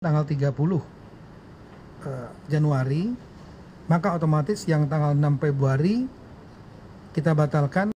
tanggal 30 Januari, maka otomatis yang tanggal 6 Februari kita batalkan.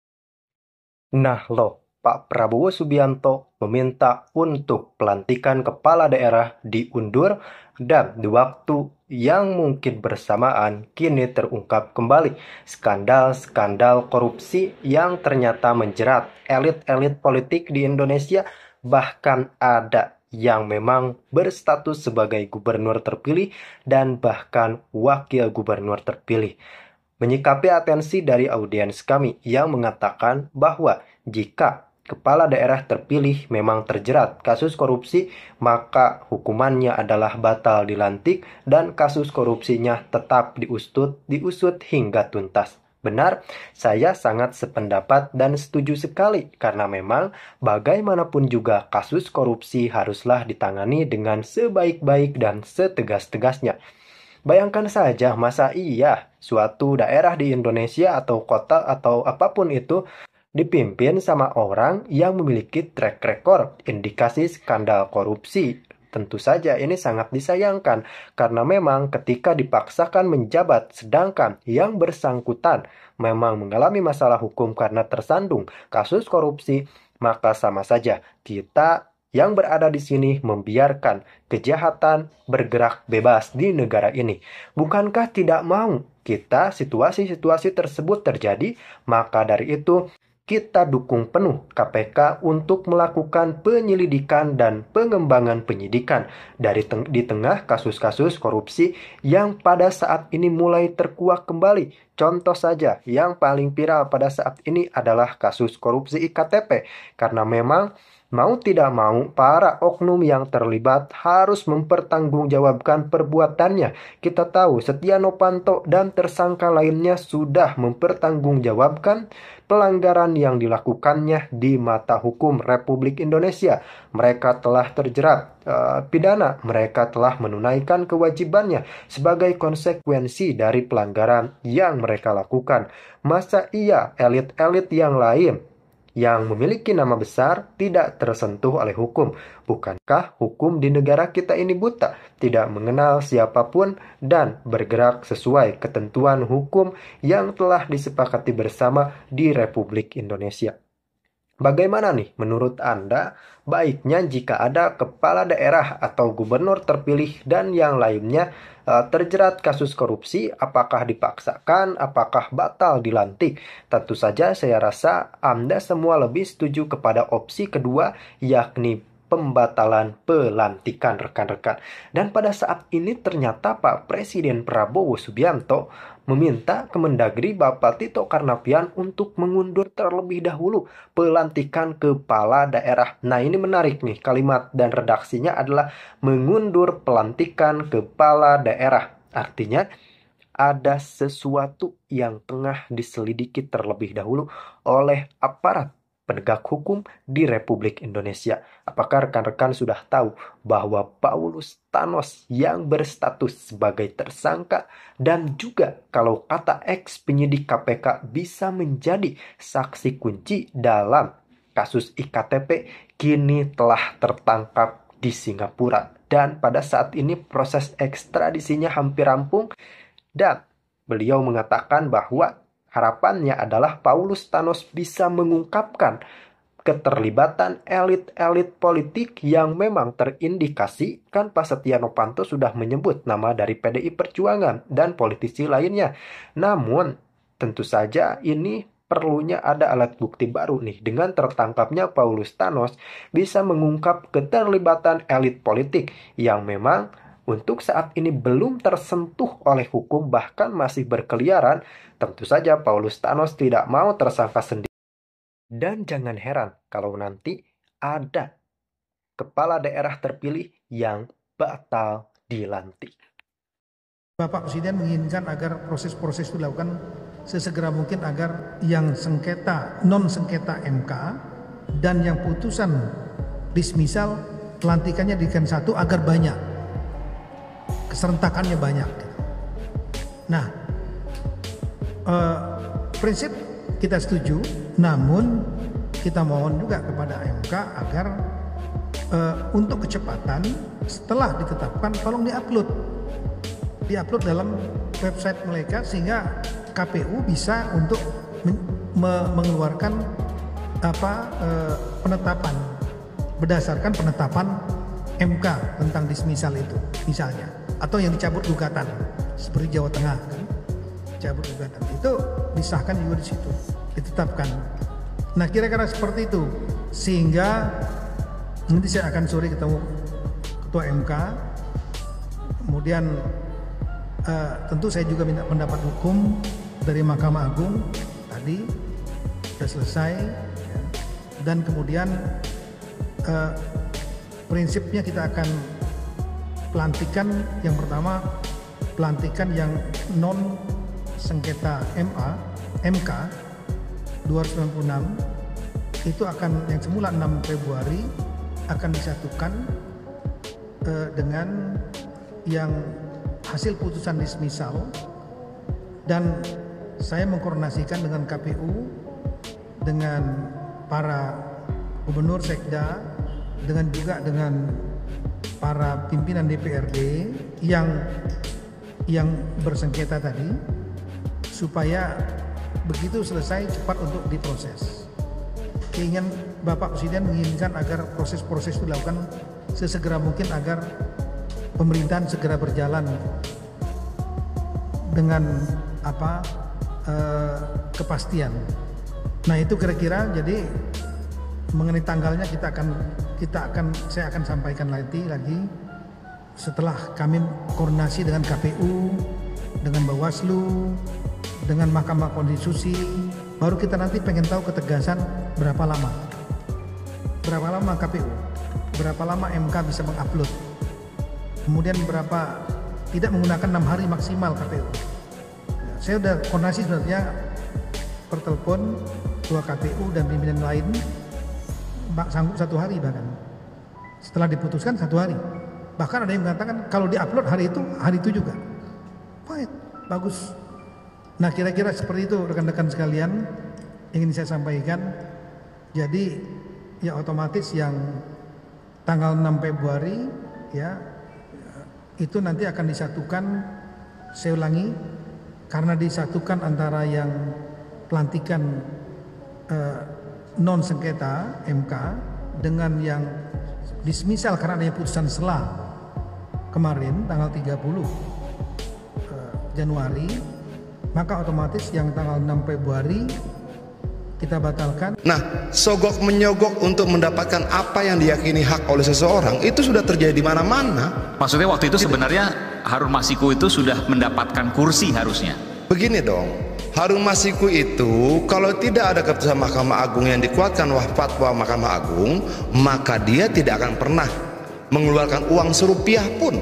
Nah loh, Pak Prabowo Subianto meminta untuk pelantikan kepala daerah diundur dan di waktu yang mungkin bersamaan kini terungkap kembali skandal-skandal korupsi yang ternyata menjerat elit-elit politik di Indonesia, bahkan ada yang memang berstatus sebagai gubernur terpilih dan bahkan wakil gubernur terpilih. Menyikapi atensi dari audiens kami yang mengatakan bahwa jika kepala daerah terpilih memang terjerat kasus korupsi, maka hukumannya adalah batal dilantik dan kasus korupsinya tetap diusut hingga tuntas. Benar, saya sangat sependapat dan setuju sekali karena memang bagaimanapun juga kasus korupsi haruslah ditangani dengan sebaik-baik dan setegas-tegasnya. Bayangkan saja, masa iya suatu daerah di Indonesia atau kota atau apapun itu dipimpin sama orang yang memiliki track record indikasi skandal korupsi. Tentu saja ini sangat disayangkan karena memang ketika dipaksakan menjabat sedangkan yang bersangkutan memang mengalami masalah hukum karena tersandung kasus korupsi, maka sama saja kita yang berada di sini membiarkan kejahatan bergerak bebas di negara ini. Bukankah tidak mau kita situasi-situasi tersebut terjadi? Maka dari itu kita dukung penuh KPK untuk melakukan penyelidikan dan pengembangan penyidikan di tengah kasus-kasus korupsi yang pada saat ini mulai terkuak kembali. Contoh saja, yang paling viral pada saat ini adalah kasus korupsi IKTP, karena memang mau tidak mau, para oknum yang terlibat harus mempertanggungjawabkan perbuatannya. Kita tahu Setia Novanto dan tersangka lainnya sudah mempertanggungjawabkan pelanggaran yang dilakukannya di mata hukum Republik Indonesia. Mereka telah terjerat pidana, mereka telah menunaikan kewajibannya sebagai konsekuensi dari pelanggaran yang mereka lakukan. Masa iya elit-elit yang lain yang memiliki nama besar tidak tersentuh oleh hukum? Bukankah hukum di negara kita ini buta, tidak mengenal siapapun dan bergerak sesuai ketentuan hukum yang telah disepakati bersama di Republik Indonesia? Bagaimana nih menurut Anda baiknya jika ada kepala daerah atau gubernur terpilih dan yang lainnya terjerat kasus korupsi, apakah dipaksakan, apakah batal dilantik? Tentu saja saya rasa Anda semua lebih setuju kepada opsi kedua, yakni pembatalan pelantikan, rekan-rekan. Dan pada saat ini ternyata Pak Presiden Prabowo Subianto meminta Kemendagri Bapak Tito Karnavian untuk mengundur terlebih dahulu pelantikan kepala daerah. Nah, ini menarik nih, kalimat dan redaksinya adalah mengundur pelantikan kepala daerah. Artinya ada sesuatu yang tengah diselidiki terlebih dahulu oleh aparat penegak hukum di Republik Indonesia. Apakah rekan-rekan sudah tahu bahwa Paulus Thanos yang berstatus sebagai tersangka dan juga kalau kata ex penyidik KPK bisa menjadi saksi kunci dalam kasus IKTP kini telah tertangkap di Singapura dan pada saat ini proses ekstradisinya hampir rampung dan beliau mengatakan bahwa harapannya adalah Paulus Thanos bisa mengungkapkan keterlibatan elit-elit politik yang memang terindikasi. Kan Pak Setia Novanto sudah menyebut nama dari PDI Perjuangan dan politisi lainnya. Namun tentu saja ini perlunya ada alat bukti baru nih. Dengan tertangkapnya Paulus Thanos bisa mengungkap keterlibatan elit politik yang memang untuk saat ini belum tersentuh oleh hukum, bahkan masih berkeliaran. Tentu saja Paulus Thanos tidak mau tersangka sendiri. Dan jangan heran kalau nanti ada kepala daerah terpilih yang batal dilantik. Bapak Presiden menginginkan agar proses-proses itu dilakukan sesegera mungkin agar yang sengketa, non sengketa MK dan yang putusan dismisal pelantikannya dijadikan satu agar banyak, keserentakannya banyak. Nah, prinsip kita setuju, namun kita mohon juga kepada MK agar untuk kecepatan setelah ditetapkan tolong diupload dalam website mereka sehingga KPU bisa untuk mengeluarkan penetapan berdasarkan penetapan MK tentang dismisal itu misalnya, atau yang dicabut gugatan seperti Jawa Tengah kan, cabut gugatan itu disahkan juga di situ, ditetapkan. Nah kira-kira seperti itu, sehingga nanti saya akan sore ketemu Ketua MK, kemudian tentu saya juga minta pendapat hukum dari Mahkamah Agung tadi sudah selesai ya. Dan kemudian prinsipnya kita akan pelantikan yang pertama, pelantikan yang non sengketa MK 296 itu akan yang semula 6 Februari akan disatukan dengan yang hasil putusan dismisal, dan saya mengkoordinasikan dengan KPU, dengan para gubernur sekda, dengan juga dengan para pimpinan DPRD yang bersengketa tadi, supaya begitu selesai cepat untuk diproses. Keinginan Bapak Presiden menginginkan agar proses-proses itu dilakukan sesegera mungkin agar pemerintahan segera berjalan dengan kepastian. Nah itu kira-kira, jadi mengenai tanggalnya saya akan sampaikan lagi setelah kami koordinasi dengan KPU, dengan Bawaslu, dengan Mahkamah Konstitusi, baru kita nanti pengen tahu ketegasan berapa lama KPU, berapa lama MK bisa mengupload, kemudian berapa tidak menggunakan 6 hari maksimal KPU. Saya udah koordinasi sebenarnya per telepon Ketua KPU dan pimpinan lain, sanggup 1 hari, bahkan setelah diputuskan 1 hari, bahkan ada yang mengatakan kalau diupload hari itu juga. Baik, bagus. Nah kira-kira seperti itu rekan-rekan sekalian ingin saya sampaikan. Jadi ya otomatis yang tanggal 6 Februari ya itu nanti akan disatukan, saya ulangi, karena disatukan antara yang pelantikan non sengketa MK dengan yang dismisal karena adanya putusan selah kemarin tanggal 30 Januari, maka otomatis yang tanggal 6 Februari kita batalkan. Nah, sogok menyogok untuk mendapatkan apa yang diyakini hak oleh seseorang itu sudah terjadi di mana-mana. Maksudnya waktu itu sebenarnya Harun Masiku itu sudah mendapatkan kursi harusnya. Begini dong, Harun Masiku itu kalau tidak ada keputusan Mahkamah Agung yang dikuatkan fatwa Mahkamah Agung, maka dia tidak akan pernah mengeluarkan uang serupiah pun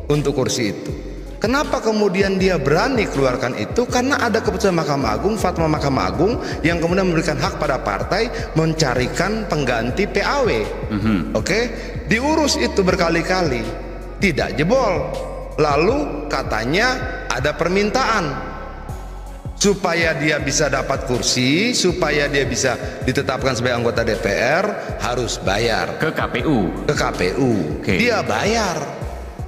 untuk kursi itu. Kenapa kemudian dia berani keluarkan itu? Karena ada keputusan Mahkamah Agung, fatwa Mahkamah Agung yang kemudian memberikan hak pada partai mencarikan pengganti PAW. Oke, diurus itu berkali-kali, tidak jebol. Lalu katanya ada permintaan supaya dia bisa dapat kursi, supaya dia bisa ditetapkan sebagai anggota DPR harus bayar Ke KPU. Oke. Dia bayar.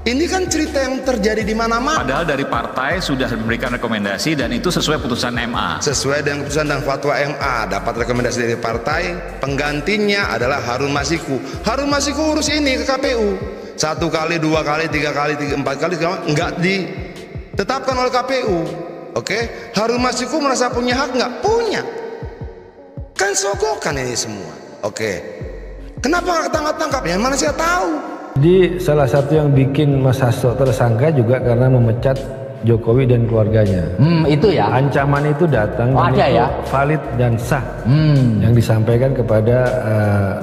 Ini kan cerita yang terjadi di mana-mana. Padahal dari partai sudah memberikan rekomendasi dan itu sesuai putusan MA. Sesuai dengan keputusan dan fatwa MA, dapat rekomendasi dari partai, penggantinya adalah Harun Masiku. Harun Masiku urus ini ke KPU. 1 kali, 2 kali, 3 kali, 4 kali, enggak ditetapkan oleh KPU. Oke, Harun Masiku merasa punya hak? Nggak punya. Kan sogokan ini semua. Oke, kenapa nggak tangkap-tangkap? Yang mana saya tahu. Jadi salah satu yang bikin Mas Hasto tersangka juga karena memecat Jokowi dan keluarganya. Itu ya. Ancaman itu datang dan ada itu ya? valid dan sah yang disampaikan kepada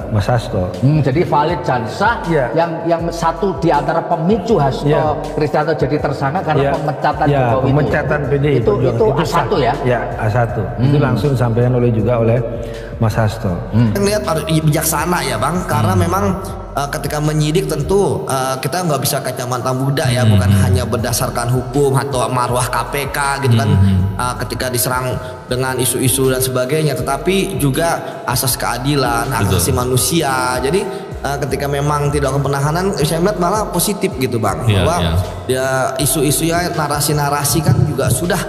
Mas Hasto. Jadi valid dan sah. Ya. Yang satu di antara pemicu Hasto Kristianto jadi tersangka karena pemecatan Jokowi pemecatan PDI itu A1 ya? Ya, A1. Itu langsung disampaikan juga oleh Mas Hasto. Lihat harus bijaksana ya Bang, karena memang ketika menyidik tentu kita nggak bisa kacamata budak ya, bukan hanya berdasarkan hukum atau marwah KPK gitu kan, ketika diserang dengan isu-isu dan sebagainya, tetapi juga asas keadilan, hak asasi manusia. Jadi ketika memang tidak melakukan penahanan, saya melihat malah positif gitu bang, bahwa ya isu-isunya narasi-narasi kan juga sudah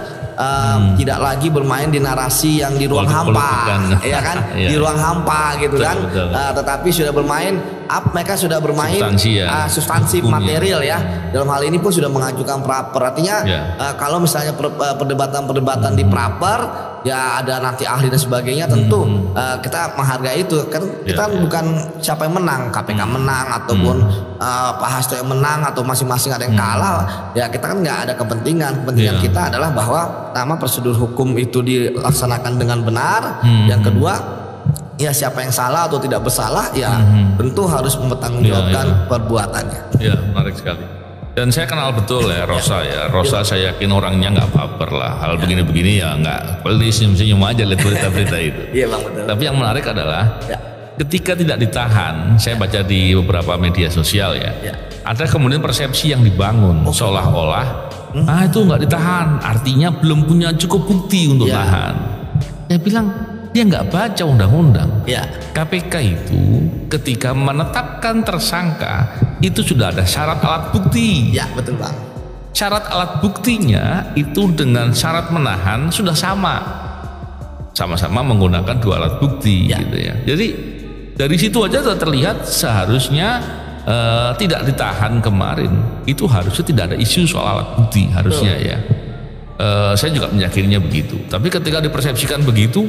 tidak lagi bermain di narasi yang di ruang hampa, ya kan, di ruang hampa gitu kan, tetapi sudah bermain mereka sudah bermain substansi material ya. Dalam hal ini pun sudah mengajukan praper. Artinya kalau misalnya perdebatan di praper ya ada nanti ahli dan sebagainya, tentu kita menghargai itu kan. Kita bukan siapa yang menang, KPK menang ataupun Pak Hasto yang menang atau masing-masing ada yang kalah. Ya kita kan nggak ada kepentingan kita adalah bahwa pertama prosedur hukum itu dilaksanakan dengan benar. Yang kedua ya siapa yang salah atau tidak bersalah ya tentu harus mempertanggungjawabkan perbuatannya. Ya menarik sekali. Dan saya kenal betul ya Rosa ya. Rosa saya yakin orangnya nggak baper lah. Hal begini-begini ya nggak. Paling senyum-senyum aja lihat berita-berita itu. Iya bang betul. Tapi yang menarik adalah ketika tidak ditahan, saya baca di beberapa media sosial ya. Ada kemudian persepsi yang dibangun seolah-olah itu nggak ditahan, artinya belum punya cukup bukti untuk tahan. Saya bilang dia nggak baca undang-undang. KPK itu ketika menetapkan tersangka itu sudah ada syarat alat bukti. Ya betul bang. Syarat alat buktinya itu dengan syarat menahan sudah sama-sama menggunakan dua alat bukti gitu ya. Jadi dari situ aja sudah terlihat seharusnya tidak ditahan kemarin itu harusnya tidak ada isu soal alat bukti harusnya ya. Saya juga meyakininya begitu. Tapi ketika dipersepsikan begitu,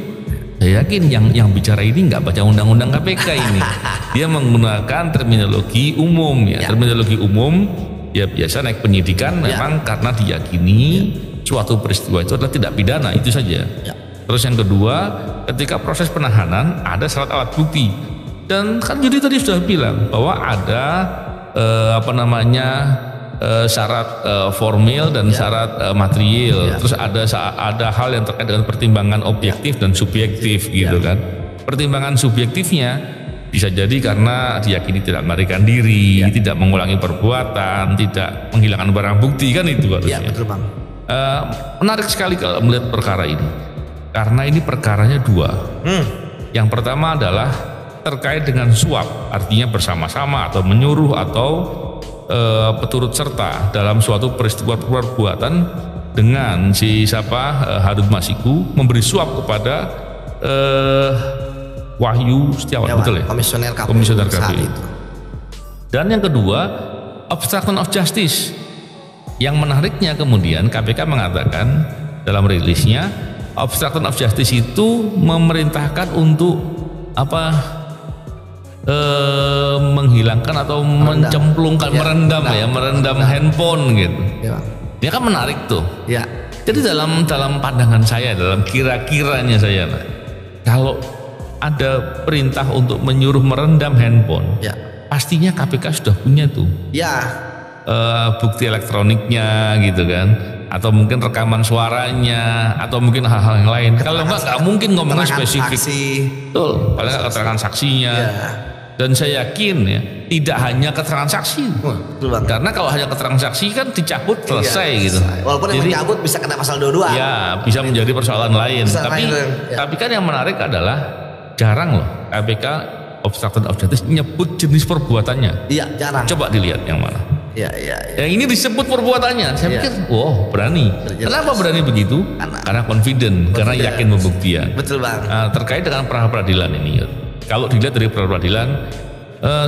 saya yakin yang bicara ini nggak baca undang-undang KPK ini. Dia menggunakan terminologi umum ya. Terminologi umum ya biasa naik penyidikan memang karena diyakini suatu peristiwa itu adalah tidak pidana, itu saja. Terus yang kedua, ketika proses penahanan ada syarat alat bukti. Dan kan Yudi tadi sudah bilang bahwa ada syarat formil dan syarat material. Terus ada hal yang terkait dengan pertimbangan objektif dan subjektif gitu kan. Pertimbangan subjektifnya bisa jadi karena diyakini tidak melarikan diri, tidak mengulangi perbuatan, tidak menghilangkan barang bukti kan itu harusnya. Betul bang. Menarik sekali kalau melihat perkara ini karena ini perkaranya dua. Yang pertama adalah terkait dengan suap, artinya bersama-sama atau menyuruh atau peturut serta dalam suatu peristiwa perbuatan dengan Harun Masiku memberi suap kepada Wahyu Setiawan, betul ya? Komisioner KPU. Dan yang kedua, obstruction of justice. Yang menariknya kemudian KPK mengatakan dalam rilisnya, obstruction of justice itu memerintahkan untuk menghilangkan atau mencemplungkan, merendam handphone gitu. Dia kan menarik tuh. Jadi dalam pandangan saya, dalam kira-kiranya saya, kalau ada perintah untuk menyuruh merendam handphone, pastinya KPK sudah punya tuh. Bukti elektroniknya gitu kan, atau mungkin rekaman suaranya, atau mungkin hal-hal yang lain. Kalau nggak mungkin ngomongnya spesifik. Betul, paling nggak keterangan saksinya. Dan saya yakin ya tidak hanya keterangan saksi, karena kalau hanya keterangan saksi kan dicabut selesai gitu. Walaupun yang mencabut bisa kena pasal 22. Ya bisa menjadi persoalan lain. Tapi kan yang menarik adalah jarang loh KPK obstruction of justice nyebut jenis perbuatannya. Jarang. Coba dilihat yang mana. Yang ini disebut perbuatannya. Saya pikir, berani. Kenapa berani begitu? Karena confident, karena yakin pembuktian. Betul bang. Terkait dengan pra peradilan ini, kalau dilihat dari pra peradilan,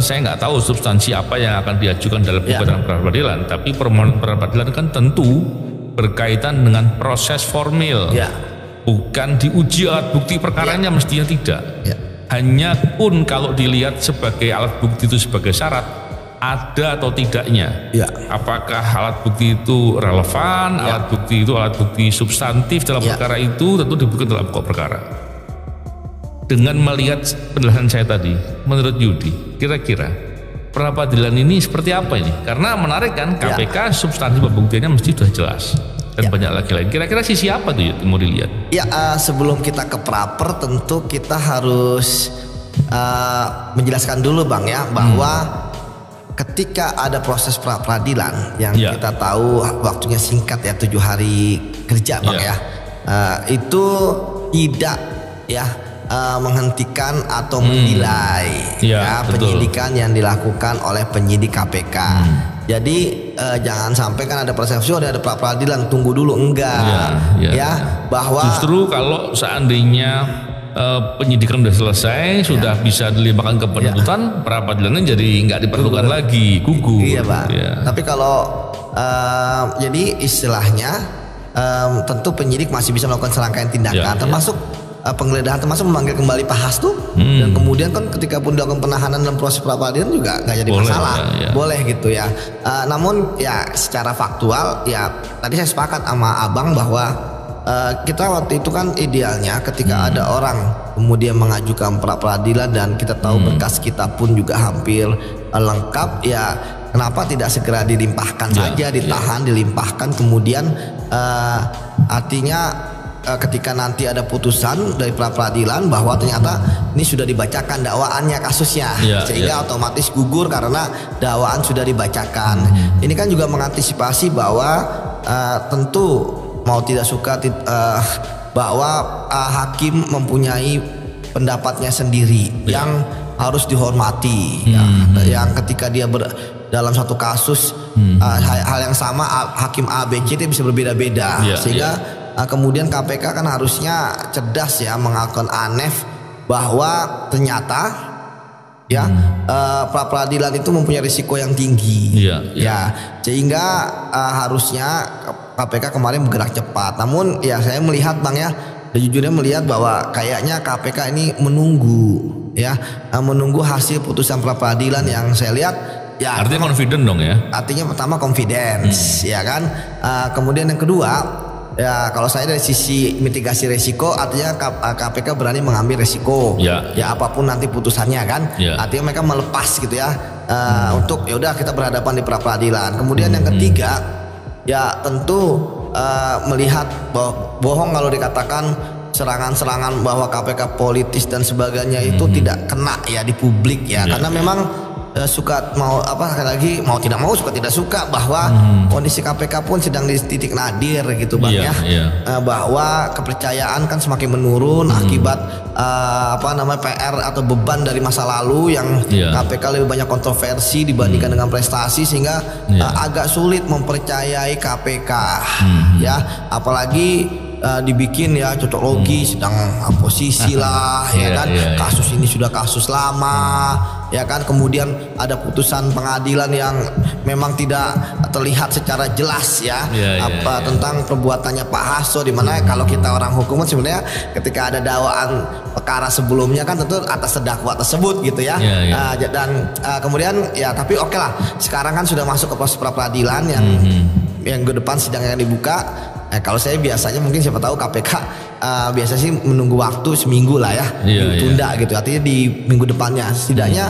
saya nggak tahu substansi apa yang akan diajukan dalam gugatan pra peradilan. Tapi permohonan pra peradilan kan tentu berkaitan dengan proses formil, bukan diuji alat bukti perkaranya, mestinya tidak. Hanya pun kalau dilihat sebagai alat bukti itu sebagai syarat, ada atau tidaknya, apakah alat bukti itu relevan, alat bukti itu alat bukti substantif dalam perkara itu, tentu dibuktikan dalam pokok perkara. Dengan melihat penjelasan saya tadi, menurut Yudi, kira-kira pra peradilan ini seperti apa ini? Karena menarik kan, KPK substansi pembuktiannya mesti sudah jelas dan banyak lagi lain. Kira-kira sisi apa tuh Yudi, mau dilihat? Sebelum kita ke praper, tentu kita harus menjelaskan dulu bang ya, bahwa ketika ada proses pra peradilan yang kita tahu waktunya singkat ya, 7 hari kerja bang itu tidak menghentikan atau menilai penyidikan yang dilakukan oleh penyidik KPK. Jadi jangan sampai kan ada persepsi ada pra peradilan, tunggu dulu, enggak bahwa justru kalau seandainya penyidikan sudah selesai, sudah bisa dilimpahkan ke penuntutan, pra peradilannya jadi nggak diperlukan lagi, gugur. Iya Pak. Tapi kalau jadi istilahnya tentu penyidik masih bisa melakukan serangkaian tindakan, termasuk penggeledahan, termasuk memanggil kembali Pak Hasto, dan kemudian kan ketika pun dilakukan penahanan dalam proses pra peradilan juga nggak jadi masalah, boleh gitu ya. Namun ya secara faktual ya tadi saya sepakat sama Abang bahwa kita waktu itu kan idealnya ketika ada orang kemudian mengajukan pra peradilan dan kita tahu berkas kita pun juga hampir lengkap, ya kenapa tidak segera dilimpahkan saja, ditahan, dilimpahkan, kemudian artinya ketika nanti ada putusan dari pra peradilan bahwa ternyata ini sudah dibacakan dakwaannya, kasusnya, sehingga otomatis gugur karena dakwaan sudah dibacakan. Ini kan juga mengantisipasi bahwa tentu mau tidak suka bahwa hakim mempunyai pendapatnya sendiri yang harus dihormati, yang ketika dia dalam satu kasus hal yang sama hakim A, B, C itu bisa berbeda-beda, sehingga kemudian KPK kan harusnya cerdas ya mengakukan ANEF bahwa ternyata pra peradilan itu mempunyai risiko yang tinggi, sehingga harusnya KPK kemarin bergerak cepat. Namun ya saya melihat Bang ya, sejujurnya melihat bahwa kayaknya KPK ini menunggu menunggu hasil putusan pra peradilan yang saya lihat artinya confident dong ya. Artinya pertama confidence ya kan, kemudian yang kedua kalau saya dari sisi mitigasi resiko, artinya KPK berani mengambil resiko, apapun nanti putusannya kan, artinya mereka melepas gitu ya, untuk ya udah kita berhadapan di pra peradilan. Kemudian yang ketiga, tentu melihat bahwa bohong kalau dikatakan serangan-serangan bahwa KPK politis dan sebagainya itu tidak kena di publik karena memang suka mau lagi mau tidak mau, suka tidak suka bahwa kondisi KPK pun sedang di titik nadir gitu Bang bahwa kepercayaan kan semakin menurun akibat PR atau beban dari masa lalu yang KPK lebih banyak kontroversi dibandingkan dengan prestasi, sehingga agak sulit mempercayai KPK apalagi dibikin cocok logi sedang oposisi lah kasus ini sudah kasus lama kemudian ada putusan pengadilan yang memang tidak terlihat secara jelas tentang perbuatannya Pak Hasto, di mana kalau kita orang hukum sebenarnya ketika ada dakwaan perkara sebelumnya kan tentu atas terdakwa tersebut gitu dan kemudian tapi oke lah, sekarang kan sudah masuk ke proses pra peradilan yang ke depan sidang yang dibuka. Kalau saya biasanya mungkin siapa tahu KPK biasa sih menunggu waktu seminggu lah ditunda gitu, artinya di minggu depannya setidaknya.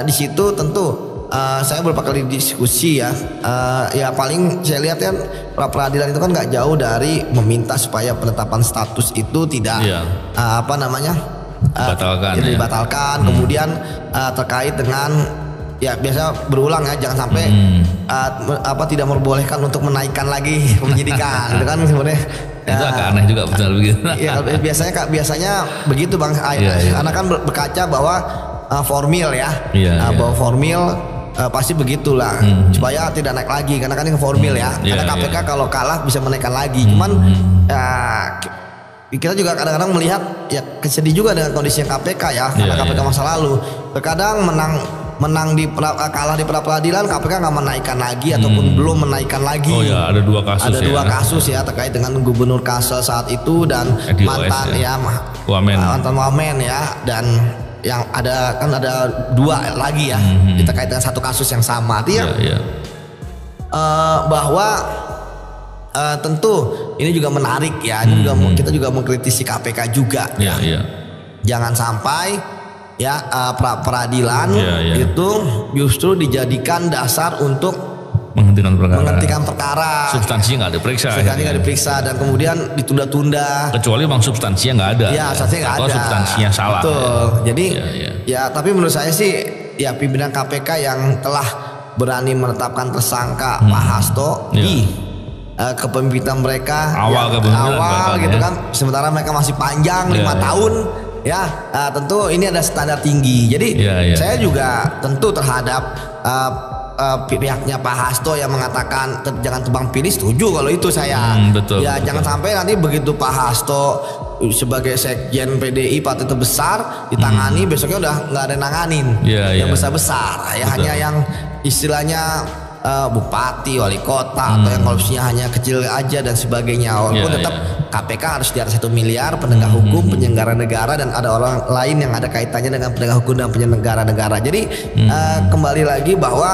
Di situ tentu saya beberapa kali diskusi paling saya lihat kan pra peradilan itu kan nggak jauh dari meminta supaya penetapan status itu tidak dibatalkan, kemudian terkait dengan biasa berulang jangan sampai tidak memperbolehkan untuk menaikkan lagi penyidikan itu kan sebenarnya itu agak aneh juga betul begitu. biasanya begitu Bang, karena kan berkaca bahwa formil bahwa formil pasti begitulah supaya tidak naik lagi karena kan ini formil karena KPK kalau kalah bisa menaikkan lagi, cuman kita juga kadang-kadang melihat kesedih juga dengan kondisi KPK karena KPK masa lalu terkadang menang kalah di pra peradilan, KPK nggak menaikkan lagi ataupun belum menaikkan lagi. Ada dua kasus. Ada dua kasus terkait dengan Gubernur Kalsel saat itu dan mantan mantan Wamen dan yang ada kan ada dua lagi terkait dengan satu kasus yang sama. Artinya bahwa tentu ini juga menarik ini juga kita juga mengkritisi KPK juga jangan sampai pra peradilan itu justru dijadikan dasar untuk menghentikan perkara. Substansinya nggak diperiksa, dan kemudian ditunda-tunda. Kecuali memang substansinya nggak ada. Substansinya nggak ada. Substansinya salah. Betul. Jadi tapi menurut saya sih pimpinan KPK yang telah berani menetapkan tersangka Pak Hasto di kepemimpinan mereka awal gitu kan, sementara mereka masih panjang 5 tahun ya tentu ini ada standar tinggi. Jadi saya juga tentu terhadap pihaknya Pak Hasto yang mengatakan jangan tebang pilih, setuju kalau itu saya. Betul, ya betul. Jangan sampai nanti begitu Pak Hasto sebagai sekjen PDI partai terbesar ditangani, besoknya udah nggak ada nanganin yang besar-besar. Ya hanya yang istilahnya bupati, wali kota atau yang korupsinya hanya kecil aja dan sebagainya. Walaupun tetap KPK harus di atas 1 miliar, penegak hukum, penyelenggara negara, dan ada orang lain yang ada kaitannya dengan penegak hukum dan penyelenggara negara. Jadi kembali lagi bahwa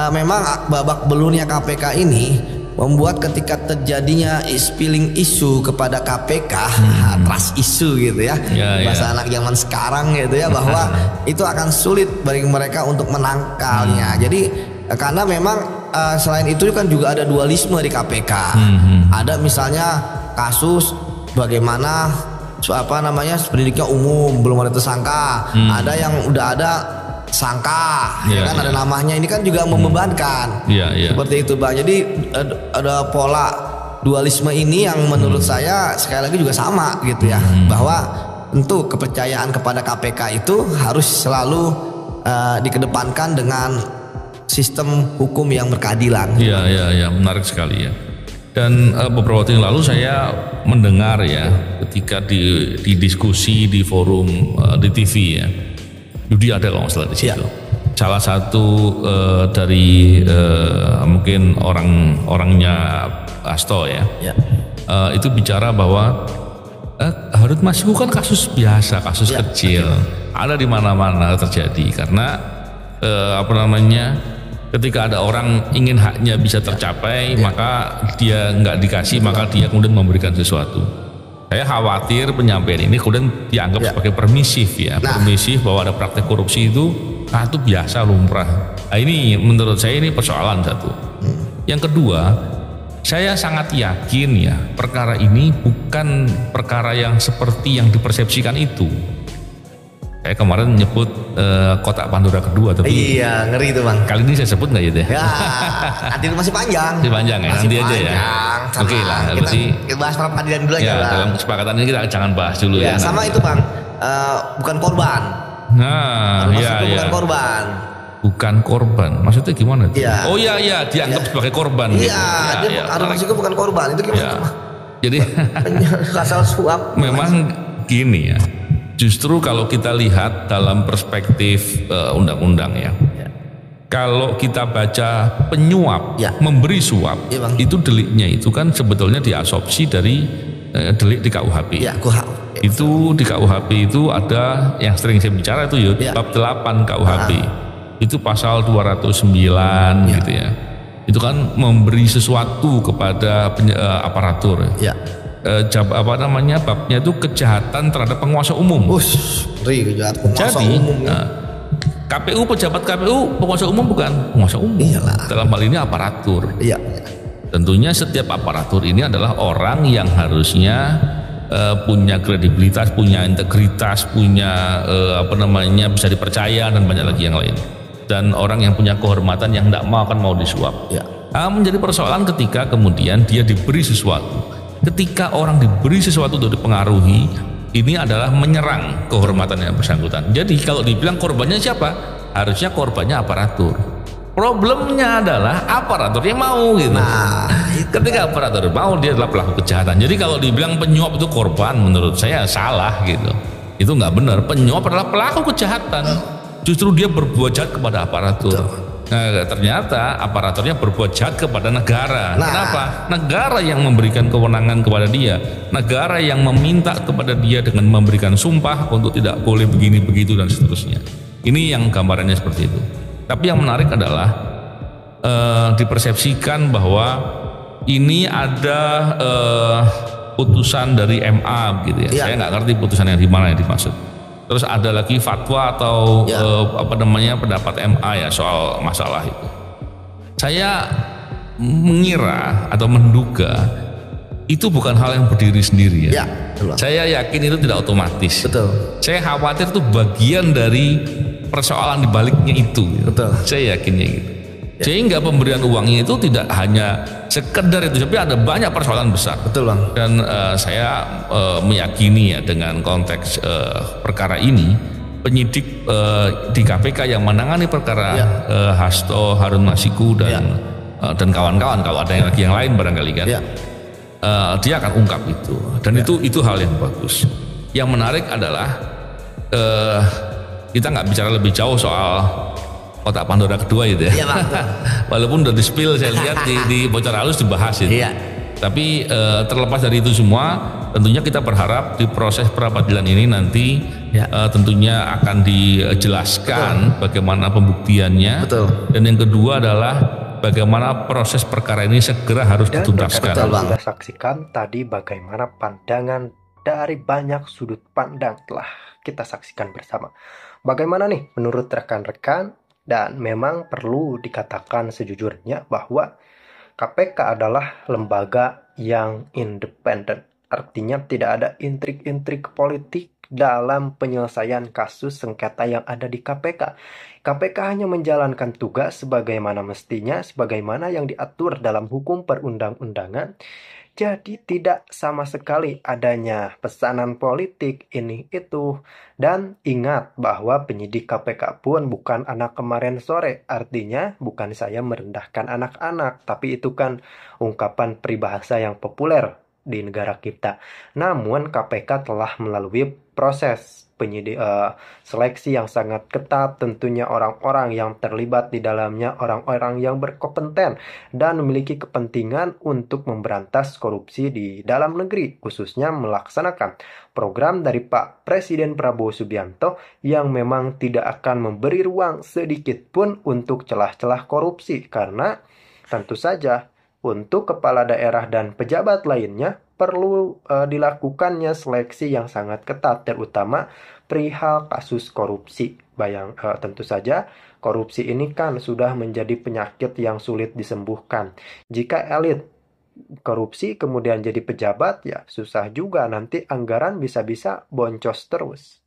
memang babak belurnya KPK ini membuat ketika terjadinya spilling isu kepada KPK, trust isu gitu ya, bahasa anak zaman sekarang gitu ya, bahwa itu akan sulit bagi mereka untuk menangkalnya. Jadi karena memang selain itu kan juga ada dualisme di KPK. Ada misalnya kasus bagaimana sprindiknya umum belum ada tersangka, ada yang udah ada sangka, kan ada namanya, ini kan juga membebankan. Seperti itu Bang. Jadi ada pola dualisme ini yang menurut saya sekali lagi juga sama gitu ya, bahwa tentu kepercayaan kepada KPK itu harus selalu dikedepankan dengan sistem hukum yang berkeadilan. Iya, menarik sekali ya. Dan beberapa waktu yang lalu saya mendengar ya, ketika di diskusi di forum di TV ya, Yudi ada kalau nggak salah di situ. Salah satu dari mungkin orangnya Hasto ya, itu bicara bahwa Harun Masiku kan kasus biasa, kasus kecil, ada di mana-mana terjadi karena ketika ada orang ingin haknya bisa tercapai, maka dia nggak dikasih, maka dia kemudian memberikan sesuatu. Saya khawatir penyampaian ini kemudian dianggap sebagai permisif ya, permisif bahwa ada praktek korupsi itu biasa lumrah. Nah, ini menurut saya ini persoalan satu. Yang kedua, saya sangat yakin ya perkara ini bukan perkara yang seperti yang dipersepsikan itu. Saya kemarin nyebut kotak Pandora kedua, tapi iya ngeri itu Bang. Kali ini saya sebut nggak gitu ya? Ya, nanti masih panjang. Masih panjang ya, nanti aja ya. Oke lah, berarti kita bahas peradilan dulu aja. Dalam kesepakatan ini kita jangan bahas dulu ya. Sama itu Bang, bukan korban. Bukan korban. Bukan korban, maksudnya gimana? Oh iya, dianggap sebagai korban. Iya, Harun Masiku bukan korban, itu gimana? Jadi kasal suap. Memang gini ya. Justru kalau kita lihat dalam perspektif undang-undang ya, kalau kita baca penyuap, memberi suap, itu deliknya itu kan sebetulnya diasopsi dari delik di KUHP. Itu di KUHP itu ada yang sering saya bicara itu bab 8 KUHP. Itu pasal 209 gitu ya. Itu kan memberi sesuatu kepada aparatur. Babnya itu kejahatan terhadap penguasa umum. Kejahatan umum. KPU, pejabat KPU penguasa umum bukan penguasa umum. Dalam hal ini aparatur. Tentunya setiap aparatur ini adalah orang yang harusnya punya kredibilitas, punya integritas, punya bisa dipercaya dan banyak lagi yang lain. Dan orang yang punya kehormatan yang tidak mau disuap. Menjadi persoalan ketika kemudian dia diberi sesuatu. Ketika orang diberi sesuatu untuk dipengaruhi, ini adalah menyerang kehormatan yang bersangkutan. Jadi kalau dibilang korbannya siapa? Harusnya korbannya aparatur. Problemnya adalah aparatur yang mau gitu. Ketika aparatur mau, dia adalah pelaku kejahatan. Jadi kalau dibilang penyuap itu korban, menurut saya salah gitu. Itu nggak benar. Penyuap adalah pelaku kejahatan. Justru dia berbuat jahat kepada aparatur. Nah, ternyata aparaturnya berbuat jahat kepada negara. Kenapa? Negara yang memberikan kewenangan kepada dia, negara yang meminta kepada dia dengan memberikan sumpah untuk tidak boleh begini begitu dan seterusnya. Ini yang gambarannya seperti itu. Tapi yang menarik adalah dipersepsikan bahwa ini ada putusan dari MA gitu ya. Saya nggak ngerti putusan yang di mana yang dimaksud. Terus ada lagi fatwa atau pendapat MA ya soal masalah itu. Saya mengira atau menduga itu bukan hal yang berdiri sendiri ya. Saya yakin itu tidak otomatis. Saya khawatir itu bagian dari persoalan di baliknya itu. Saya yakinnya gitu. Sehingga pemberian uangnya itu tidak hanya sekedar itu, tapi ada banyak persoalan besar. Betul Bang. Dan saya meyakini ya dengan konteks perkara ini, penyidik di KPK yang menangani perkara Hasto, Harun Masiku dan kawan-kawan, kalau ada yang lain barangkali kan, dia akan ungkap itu. Dan itu hal yang bagus. Yang menarik adalah kita nggak bicara lebih jauh soal kotak Pandora kedua itu ya. Walaupun udah di-spill saya lihat di bocor halus dibahas itu. Tapi terlepas dari itu semua, tentunya kita berharap di proses peradilan ini nanti tentunya akan dijelaskan bagaimana pembuktiannya. Dan yang kedua adalah bagaimana proses perkara ini segera harus dituntaskan. Kita saksikan tadi bagaimana pandangan dari banyak sudut pandang telah kita saksikan bersama. Bagaimana nih menurut rekan-rekan? Dan memang perlu dikatakan sejujurnya bahwa KPK adalah lembaga yang independen. Artinya tidak ada intrik-intrik politik dalam penyelesaian kasus sengketa yang ada di KPK. KPK hanya menjalankan tugas sebagaimana mestinya, sebagaimana yang diatur dalam hukum perundang-undangan. Jadi tidak sama sekali adanya pesanan politik ini itu. Dan ingat bahwa penyidik KPK pun bukan anak kemarin sore. Artinya bukan saya merendahkan anak-anak, tapi itu kan ungkapan peribahasa yang populer di negara kita. Namun KPK telah melalui proses seleksi yang sangat ketat, tentunya orang-orang yang terlibat di dalamnya orang-orang yang berkompeten dan memiliki kepentingan untuk memberantas korupsi di dalam negeri, khususnya melaksanakan program dari Pak Presiden Prabowo Subianto yang memang tidak akan memberi ruang sedikit pun untuk celah-celah korupsi, karena tentu saja untuk kepala daerah dan pejabat lainnya perlu dilakukannya seleksi yang sangat ketat, terutama perihal kasus korupsi. Tentu saja korupsi ini kan sudah menjadi penyakit yang sulit disembuhkan. Jika elit korupsi kemudian jadi pejabat, ya susah juga, nanti anggaran bisa-bisa boncos terus.